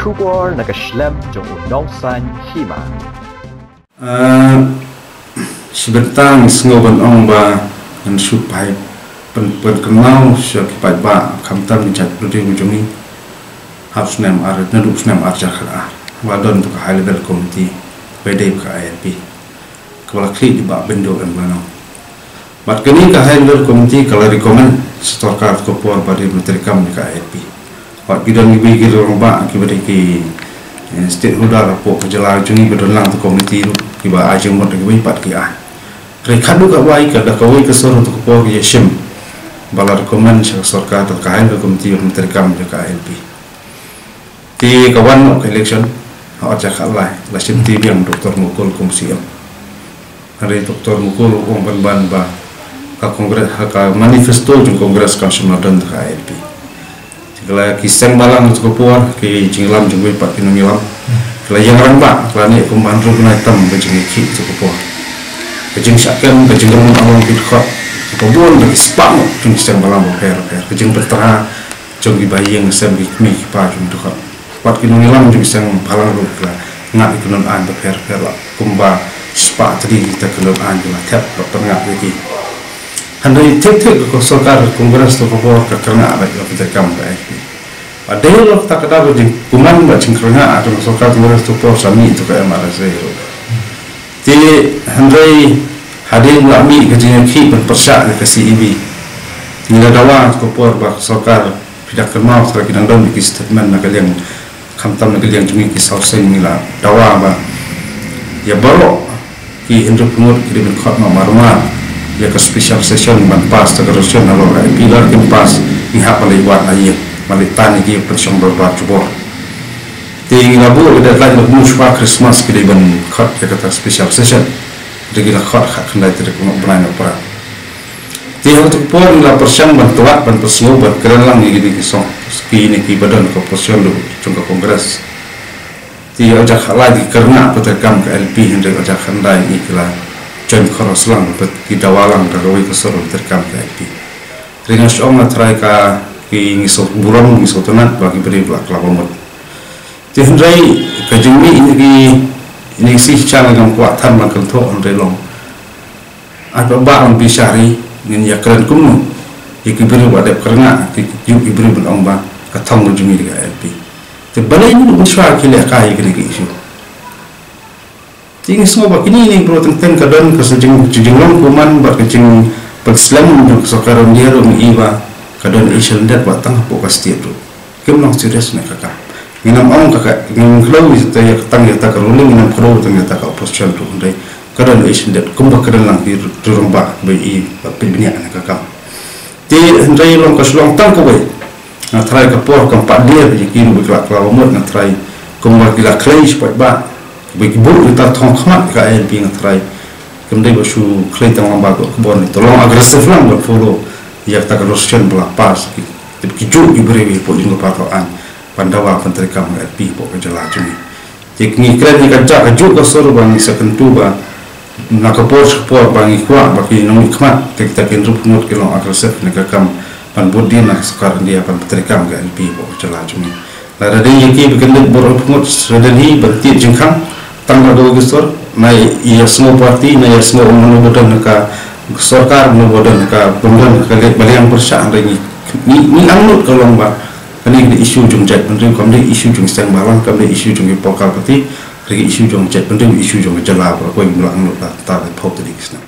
kubor nag-slam jong unongsan hima. Sebentar ngoban ong ba an supai penkenal sekipai ba kamtam bijak dudi ujungi harus nem ar naduk nem ar jakara wadon to high level committee PD ka ILP kepala kri di ba bendo en bano mat kini ka high level committee kala recommend storkar ko por bari menteri kam ka ILP wat bidang ibu gir orang ba ki bari ki stakeholder po kejala jungi bedon lang to committee ru ki ba ajeng mot ki pat ki an rekadu ka wai ka da kawai ka soro to ko ki shim bala recommend sa sarkar to ka high level committee menteri kam ka ILP ti kawan ok election họ chắc khá lại là xin ti biang Dr. Mukul Kumsiam hari Dr. Mukul ong ban ba ka kongres ka manifesto jung kongres nasional dan ka ILP jika kiseng balang to puar ki jinglam jung wi pat kinungilam kala yang rang ba kala ni kumban ru na tam be jing ki to puar ke jing sakam ke jing rum awang ki kho ko bon be spam jung kiseng balang bo per ke jing bertera jung ki bayeng sem ki mi pa jung to kho pat kinungilam jung kiseng balang ru kala ngat ikunun an be per la kumba spa tadi kita kunun an la tap tengah lagi handai tek ko sarkar kongres to ko ka karna ba ko terkam ba ada lo tak ada di kuman ba cingkranga atau sarkar kongres to po sami to ka MRC ti handai hadir lami ke jingki ban persa ke CEB tinggal dawa ko po ba sarkar tidak kenal sarkar kinang di statement na kalian kamtam na kalian jumi ki sausen nila dawa ba ya baru ki hindu pumur ki ben khot ma maruma ya ke special session ban pas teruskan halo pilar ke pas pihak pelewat air malitan ki pensiong berbat cubor ti ngabu ada lagi muswa Christmas ki ban khot ya kata special session jadi khot hak kendai tidak mau berani opera ti untuk pon la persiang ban tuak ban persio ban keren lang ni ki song ki ni ki badan ko persiang lu jungka kongres ti ajak lagi karena peterkam ke LP hendak ajak kendai ikla jan khoros lang kita walang kagawai kesor terkam ke LP dengan syong try ka ki ngisot burong ngisot tenat bagi beri belak kelabamut ti hendai kajumi ini sih cara ngam kuatan makan to hendai long apa ba on bisari ngin yakran kumu ikiberi wadap karena yuk iberi belong ba katong jumi ke LP balai ini usah kila kai kena ke isu tinggi semua bak ini yang perlu tentang kadang kesejeng long kuman bak kejeng Islam untuk sekarang dia rum iba kadang Asian dat batang pokas tiap tu kemang serius nak kakak nginam ong kakak ngin kelau itu ya ketang ya tak keruling nginam kelau tang ya tak opposition tu ndai kadang Asian dat kumba kadang lang di rumba bai pembinaan kakak ti ndai long kaslong tang ko bai na try kapor kampat dia bikin bergerak kelawamut na try kumbar gila clay supaya ba bagi buru kita thong khmat ka LP na try kemdai basu clay tang lamba ko kebon itu long agresif lang buat follow ya tak rostion belapas ki ju ibrewi po jinggo patoan pandawa penterikam LP po kejala juni tik ni kredit ka ja ka ju ka sor bang sekentu ba na kapor bang ikwa bagi nong khmat kita kenru pumut ke long agresif na kam pan bodin nak sekarang dia pan peterikam ke LP bo celah cumi la ada yaki bekendik bor pungut sedeni berti jengkang tanggal 2 gestor nai ia semua parti nai semua umum bodan ka sarkar umum bodan ka pemban ka baliang persa lagi ni angut kalong ba kani isu jung jat pendri kam ni isu jung sang balang kam ni isu jung pokal parti lagi isu jung jat pendri isu jung celah ko yang angut ta pop tadi kisna